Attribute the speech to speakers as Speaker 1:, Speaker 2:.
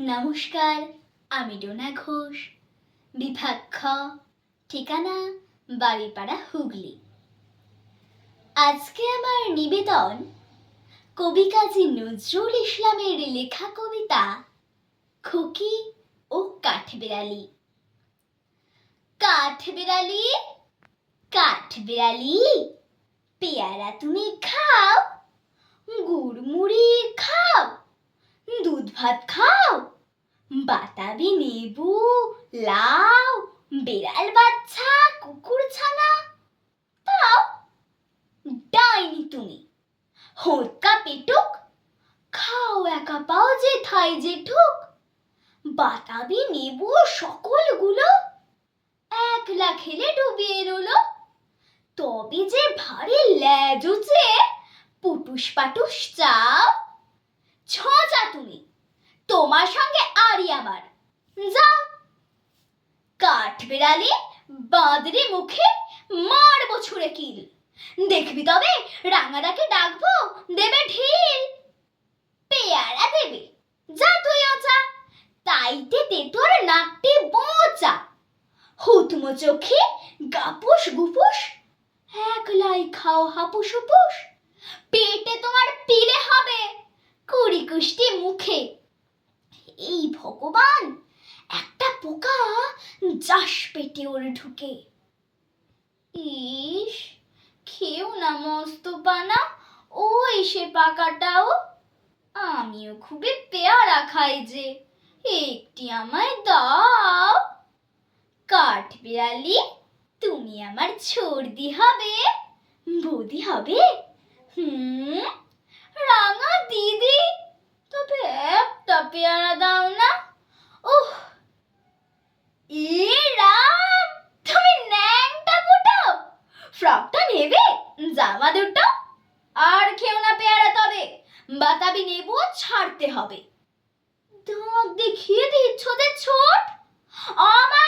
Speaker 1: নমস্কার, আমি ডোনা ঘোষ, বিভাগ খ, ঠিকানা বাড়িপাড়া, হুগলি। আজকে আমার নিবেদন কবি কাজী নজরুল ইসলামের লেখা কবিতা খুকি ও কাঠবিড়ালি। কাঠবিড়ালি, কাঠবিড়ালি, পেয়ারা তুমি খাও, গুড় মুড়ি খাও, দুধ ভাত খাও, বাতাবি লেবু, লাউ, বিড়াল বাচ্চা, কুকুর ছানা তাও। ডাইনি তুমি, হোঁকা পেটুক, খাও একা পাও যেথায় যেঠুক, বাতাবি লেবু সকলগুলো একলা খেলে ডুবিয়ে রইল। তবে যে ভারী ল্যাজ উঁচে পুটুস পাটুস চাও। ছজা তুমি, তোমার সঙ্গে আরই আমার, যাও। কাঠবিড়ালি, বাঁদরে মুখে মারবো ছুঁড়ে কিল, দেখবি তবে রাঙাদাকে ডাকবো, দেবে ঢিল। পেয়ারা দেবে, যা তুইও চা, তাইতে তেতোর নাকটি বোঁচা। হুতমো চোখে গাপুস গুপুস, একলাই খাও হাপুস হুপুস। পেটে তোমার পিলে হবে, কুড়ি কুষ্টি মুখে। এই ভগবান, একটা পোকা যাস পেটে ওর ঢুকে। ইস, খেও না মস্ত পানা, ওই সে পাকাটাও। আমিও খুবই পেয়ারা খাই যে, একটি আমায় দাও। কাঠবিড়ালি, তুমি আমার ছর্দি হবে, বৌদি হবে। রাঙা দিদি, তবে একটা পেয়ারা দাও না। ওহ, এ রাম, তুমি ন্যাংটা ফুটো, ফ্রকটা নেবে, জামা দুটো। আর খেও না পেয়ারা তবে, বাতাবি নেবু ছাড়তে হবে। দাঁত দেখিয়ে দিচ্ছ যে ছোট। আমা,